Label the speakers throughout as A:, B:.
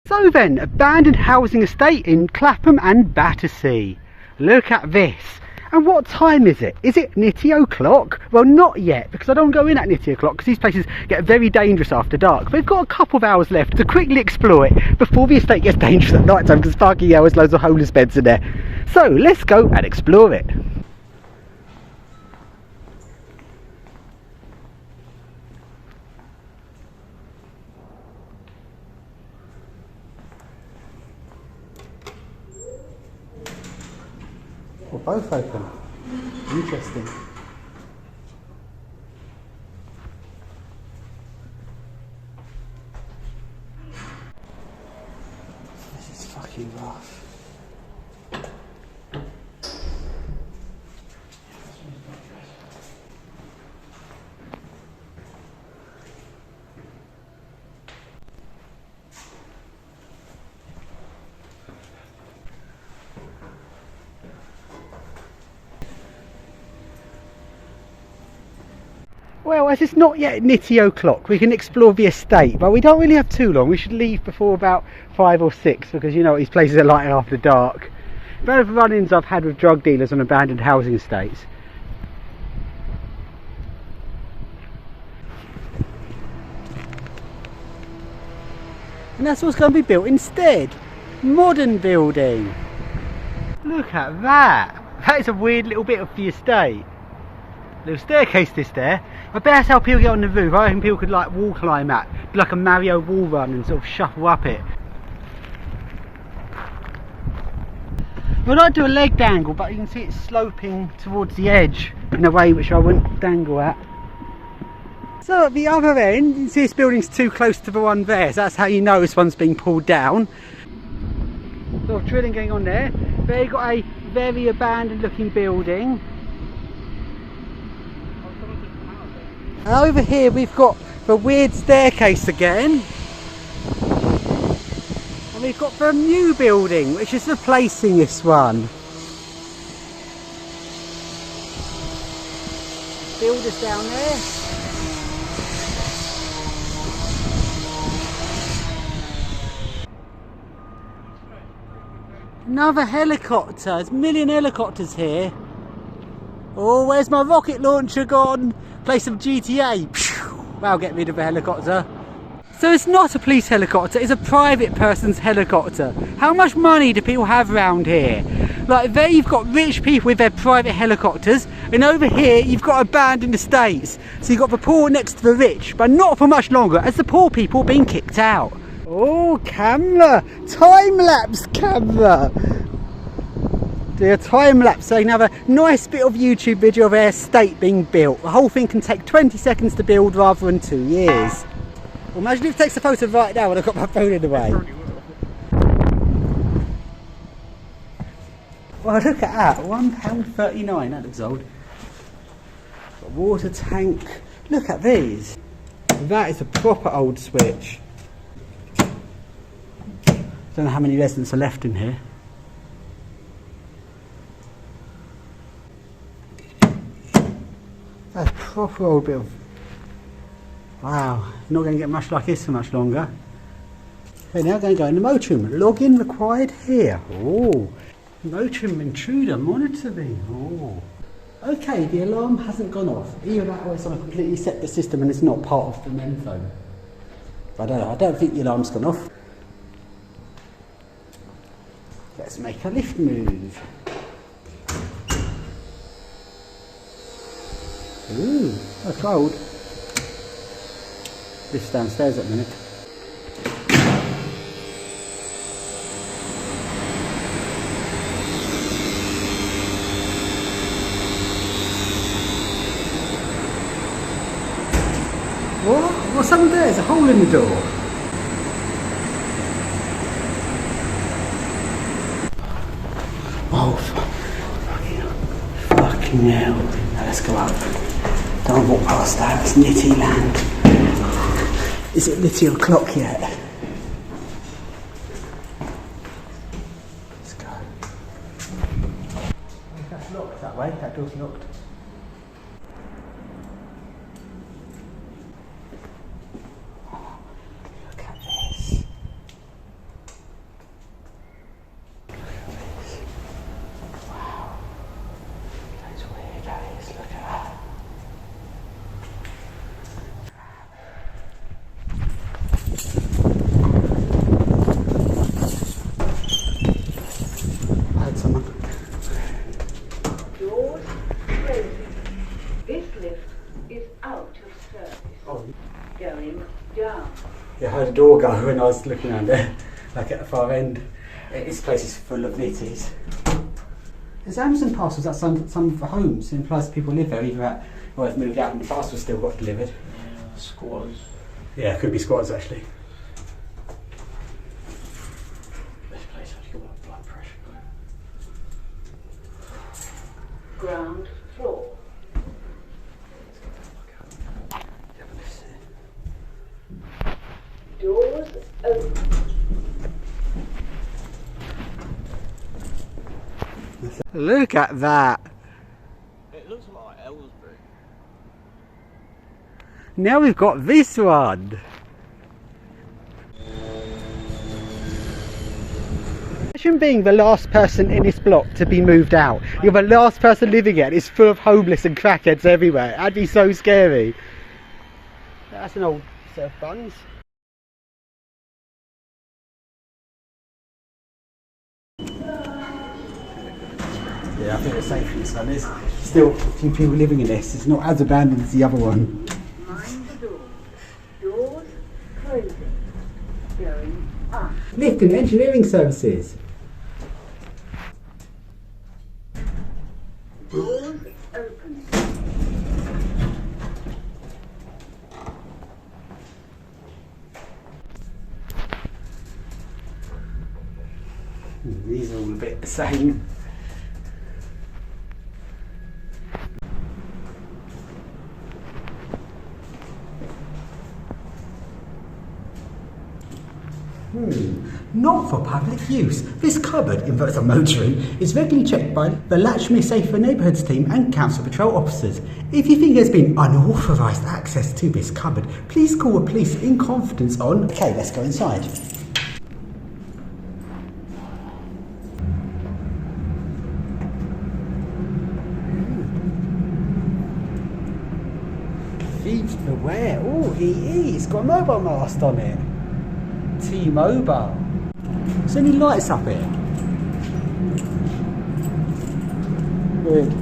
A: So then, abandoned housing estate in Clapham and Battersea. Look at this. And what time is it? Is it nitty o'clock? Well, not yet, because I don't go in at nitty o'clock, because these places get very dangerous after dark. But we've got a couple of hours left to quickly explore it before the estate gets dangerous at night time, because fucking hell, there's loads of homeless beds in there. So let's go and explore it. Well, both open. Interesting. This is fucking rough. Well, as it's not yet nitty o'clock, we can explore the estate, but we don't really have too long. We should leave before about 5 or 6, because you know these places are light after dark. Both run-ins I've had with drug dealers on abandoned housing estates. And that's what's going to be built instead. Modern building. Look at that. That is a weird little bit of the estate. Little staircase this there. I bet that's how people get on the roof. I reckon people could like wall climb that, do like a Mario wall run and sort of shuffle up it. I'd like to do a leg dangle, but you can see it's sloping towards the edge in a way which I wouldn't dangle at. So at the other end, you can see this building's too close to the one there, so that's how you know this one's being pulled down. Sort of drilling going on there. There you've got a very abandoned looking building. And over here we've got the weird staircase again. And we've got the new building, which is replacing this one. Builders down there. Another helicopter. There's a million helicopters here. Oh, where's my rocket launcher gone? Play some GTA. That'll get rid of a helicopter. So it's not a police helicopter, it's a private person's helicopter. How much money do people have around here? Like there you've got rich people with their private helicopters, and over here you've got abandoned estates. So you've got the poor next to the rich, but not for much longer as the poor people are being kicked out. Oh, camera! Time-lapse camera! Do a time-lapse so you can have a nice bit of YouTube video of their estate being built. The whole thing can take 20 seconds to build rather than 2 years. Well, imagine if it takes a photo right now when I've got my phone in the way. Well, look at that, £1.39, that looks old. Got a water tank, look at these. That is a proper old switch. Don't know how many residents are left in here. That's a proper old bit of... Wow, not going to get much like this for much longer. Okay, now going to go in the motorroom. Login required here. Oh, motorroom intruder monitoring. Oh. Okay, the alarm hasn't gone off. Either that or it's on a completely separate system and it's not part of the main phone. I don't know, I don't think the alarm's gone off. Let's make a lift move. Ooh, that's cold. Lift's downstairs at the minute. What? What's happened there? There's a hole in the door. Oh, fucking hell. Now let's go up. Don't walk past that, it's nitty land. Is it nitty o'clock yet? Let's go. That's locked that way, that door's locked. Look at this. ago when I was looking around there, like at the far end. This place is full of nitties. There's Amazon parcels at some of the homes. It implies people live there, either at or have moved out and the parcels still got delivered.
B: Yeah, squatters.
A: Yeah, it could be squatters actually.
B: This place has got blood pressure.
C: Ground floor. Doors open.
A: Look at that.
B: It looks like Ellsbury.
A: Now we've got this one. Imagine being the last person in this block to be moved out. You're the last person living it. It's full of homeless and crackheads everywhere. That'd be so scary. That's an old set of buns. Yeah, I think it's safe in this one. There's still a few people living in this. It's not as abandoned as the other one.
C: Mind the door. Doors closing. Going up.
A: Lift and engineering services.
C: Doors open.
A: These are all a bit the same. Not for public use. This cupboard, in the motorroom, is regularly checked by the Latchmere Safer Neighbourhoods team and council patrol officers. If you think there's been unauthorised access to this cupboard, please call the police in confidence on... Okay, let's go inside. Thieves beware. Oh, he's got a mobile mast on it. T-Mobile. Is there any lights up here? Weird.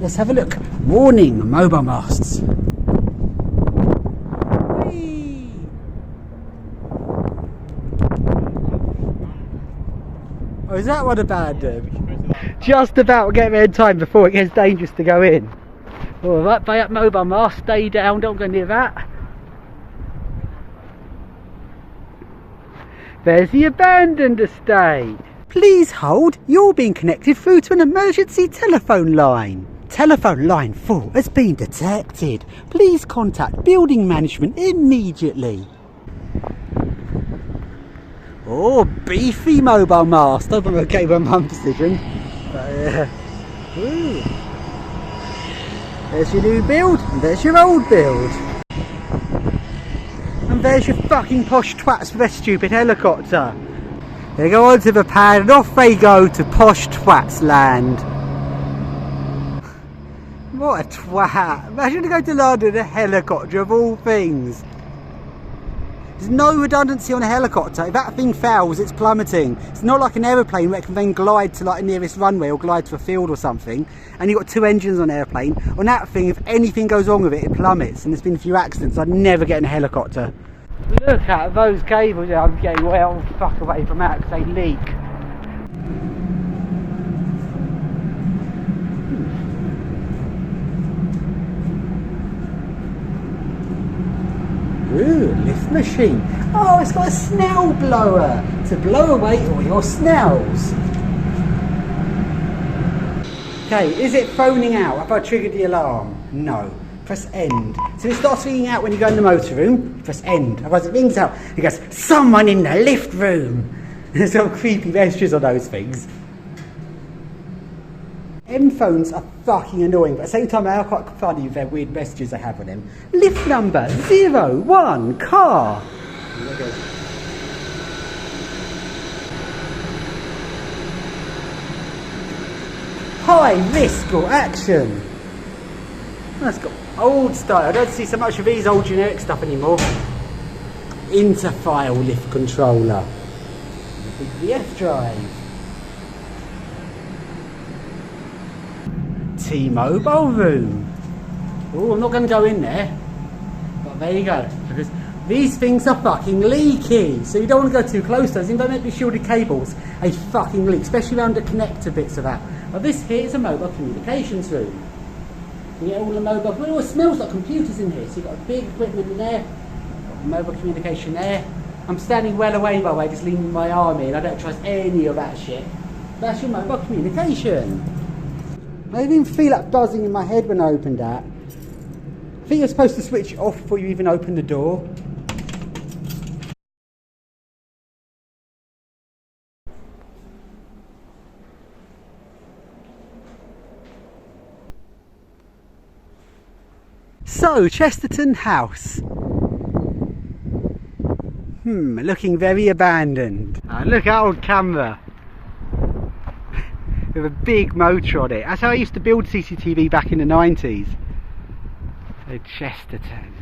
A: Let's have a look. Warning, mobile masts. Whee! Oh, is that one abandoned? Just about to get there in time before it gets dangerous to go in. Alright, by up mobile mast, stay down, don't go near that. There's the abandoned estate. Please hold, you're being connected through to an emergency telephone line. Telephone line 4 has been detected. Please contact building management immediately. Oh, beefy mobile mast. Hope I'm okay with my mum decision. Ooh. There's your new build, and there's your old build. And there's your fucking posh twats with their stupid helicopter. They go onto the pad and off they go to posh twats land. What a twat. Imagine to go to London in a helicopter of all things. There's no redundancy on a helicopter. If that thing fails, it's plummeting. It's not like an aeroplane where it can then glide to like the nearest runway or glide to a field or something. And you've got 2 engines on an aeroplane. On that thing, if anything goes wrong with it, it plummets. And there's been a few accidents. I'd never get in a helicopter. Look at those cables. I'm getting well fuck away from that because they leak. Ooh, lift machine. Oh, it's got a snell blower to blow away all your snells. Okay, is it phoning out? Have I triggered the alarm? No. Press end. So it starts ringing out when you go in the motor room. Press end. Otherwise it rings out. It goes, someone in the lift room. There's some creepy messages on those things. M phones are fucking annoying, but at the same time they are quite funny with their weird messages they have on them. Lift number 01 car. High risk or action. That's got old style. I don't see so much of these old generic stuff anymore. Interfile lift controller. The F drive. T-Mobile room. Oh, I'm not going to go in there. But there you go. Because these things are fucking leaky. So you don't want to go too close to those. Even though they're shielded cables, they fucking leak. Especially around the connector bits of that. But this here is a mobile communications room. You get all the mobile, well, it smells like computers in here. So you've got a big equipment in there, got mobile communication there. I'm standing well away, by the way, just leaning my arm in. I don't trust any of that shit. That's your mobile communication. I didn't even feel that buzzing in my head when I opened that. I think you're supposed to switch it off before you even open the door. So, Chesterton House. Looking very abandoned. Look at old camera. With a big motor on it. That's how I used to build CCTV back in the 90s. So, Chesterton.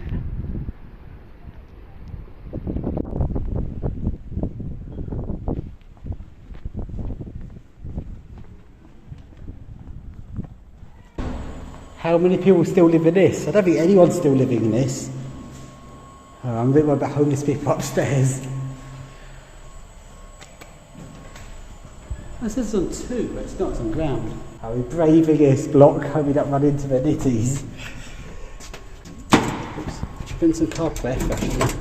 A: How many people still live in this? I don't think anyone's still living in this. Oh, I'm a bit worried about homeless people upstairs. This is on 2, but it's not, it's on ground. Are we braving this block? Hope we don't run into the nitties. Oops. Put some car breath actually.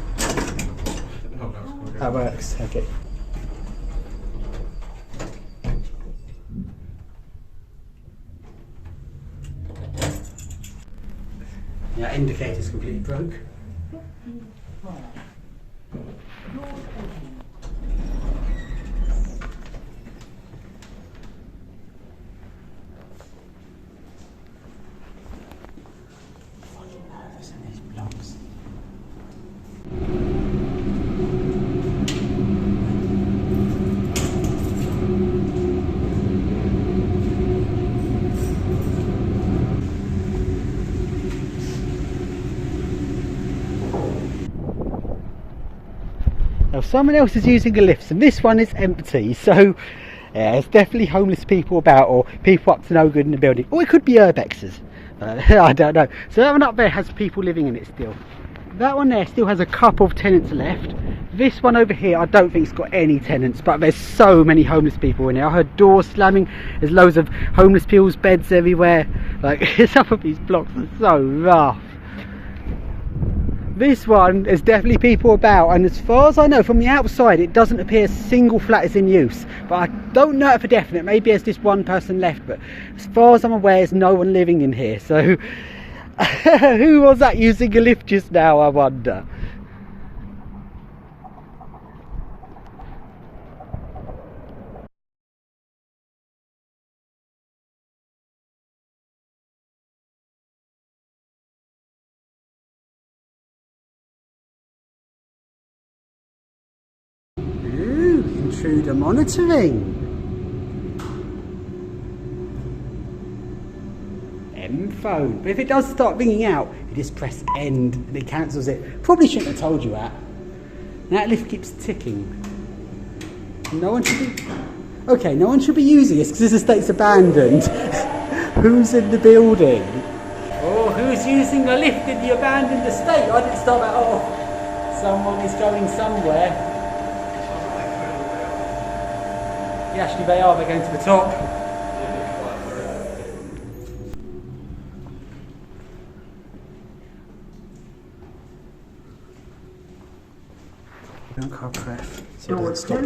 A: That works, okay. Yeah, indicator's completely broke. Fucking nervous in these blocks. Now someone else is using a lift and this one is empty, so yeah, there's definitely homeless people about or people up to no good in the building, or it could be urbexers. I don't know. So that one up there has people living in it still. That one there still has a couple of tenants left. This one over here I don't think it's got any tenants, but there's so many homeless people in here. I heard doors slamming, there's loads of homeless people's beds everywhere. Like some of these blocks are so rough. This one, there's definitely people about, and as far as I know from the outside it doesn't appear a single flat is in use, but I don't know it for definite. Maybe there's just one person left, but as far as I'm aware there's no one living in here. So who was that using a lift just now, I wonder? Intruder monitoring. M phone. But if it does start ringing out, you just press end and it cancels it. Probably shouldn't have told you that. That lift keeps ticking. No one should be. Okay, no one should be using this because this estate's abandoned. Who's in the building? Oh, who's using a lift in the abandoned estate? I didn't start that off. Someone is going somewhere. Yeah, actually they are, they're going to the top. Don't car pref. So don't stop.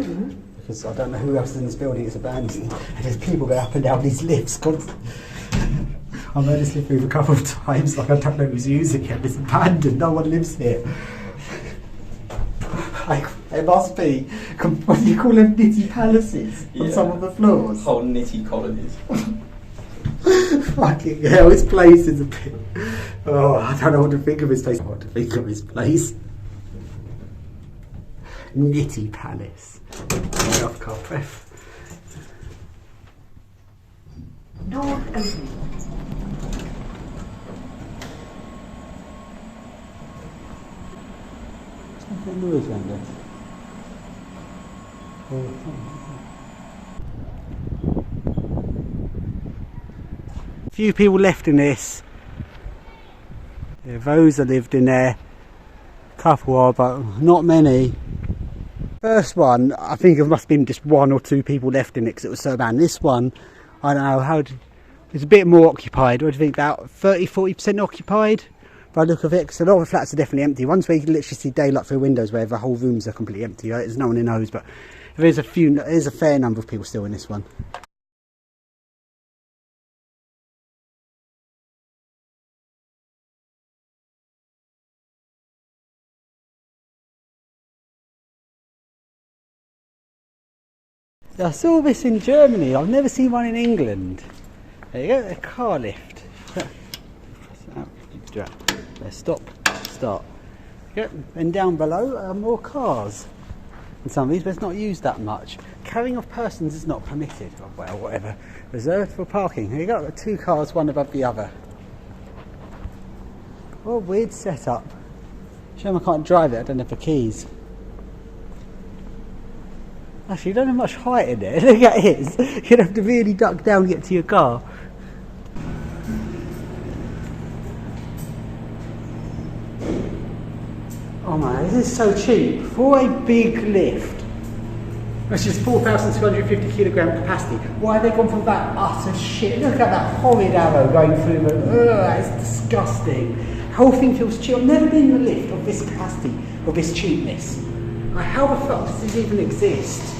A: Because I don't know who else is in this building, it's abandoned. And there's people going up and down these lifts constantly. I've heard this lift move a couple of times, like I don't know who's using it. It's abandoned, no one lives here. Like, it must be, what do you call them, nitty palaces on some of the floors?
B: Whole nitty colonies.
A: Fucking hell, this place is a bit... Oh, I don't know what to think of this place. I want to think of this place. Nitty palace. Off car pref.
C: Door open.
A: There's nothing noise around there. Few people left in this. Yeah, those that lived in there, a couple are, but not many. First one, I think it must have been just 1 or 2 people left in it because it was so bad. This one, I don't know, it's a bit more occupied. What do you think, about 30-40% occupied by the look of it? Because a lot of the flats are definitely empty. Ones where you can literally see daylight through windows where the whole rooms are completely empty, right? There's no one in those, but there's a fair number of people still in this one. I saw this in Germany. I've never seen one in England. There you go, a car lift. Stop, start. Yep. And down below are more cars. And some of these, but it's not used that much. Carrying of persons is not permitted. Oh, well, whatever. Reserved for parking. Here you go, 2 cars, one above the other. What a weird setup. Shame I can't drive it. I don't have the keys. Actually, you don't have much height in there. Look at it. You'd have to really duck down to get to your car. Oh man, this is so cheap. For a big lift, which is 4,250 kilogram capacity, why have they gone for that utter shit? Look at that horrid arrow going through the... Ugh, that is disgusting. The whole thing feels cheap. I've never been in a lift of this capacity, of this cheapness. Like, how the fuck does this even exist?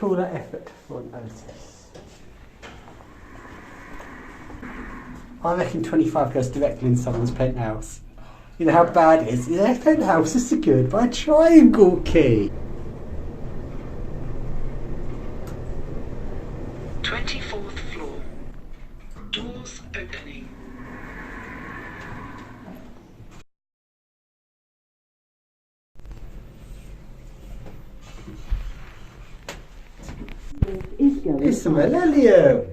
A: All that effort for notice. I reckon 25 goes directly in someone's penthouse. You know how bad it is? Their penthouse is secured by a triangle key.
D: 24th floor. Doors opening.
A: It's a millennium.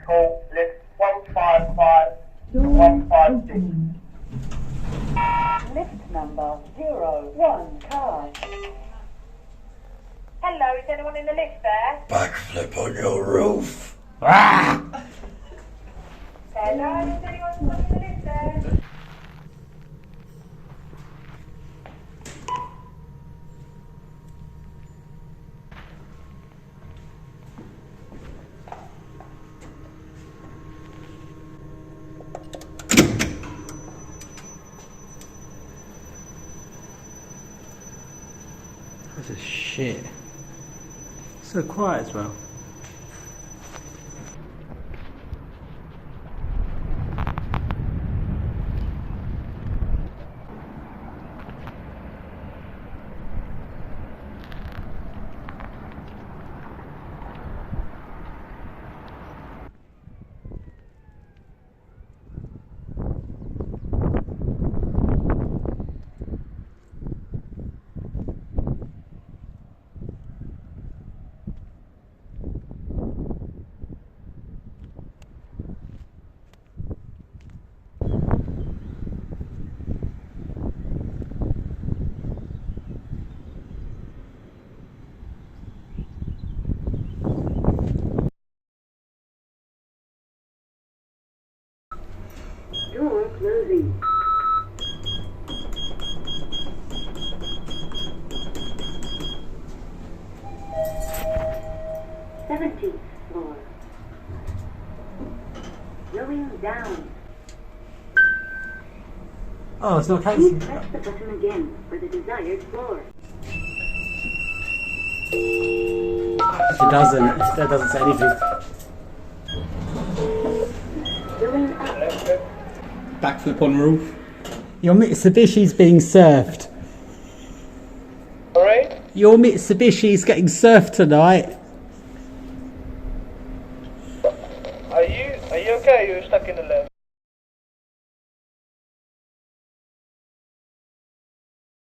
E: Call lift 155 to 156.
C: Lift number 01 car.
E: Hello, is anyone in the lift there?
B: Backflip on your roof.
A: Ah!
E: Hello, is anyone in the lift there?
A: This is shit. So quiet as well.
C: Door closing. Seventeenth floor. Going down.
A: Oh, it's not
C: Please
A: counting.
C: press the button again for the desired floor.
A: It doesn't. It doesn't say anything.
C: Going up.
B: Backflip on roof.
A: Your Mitsubishi's being surfed.
E: Alright?
A: Your Mitsubishi's getting surfed tonight.
E: Are you okay? You're stuck in the lift.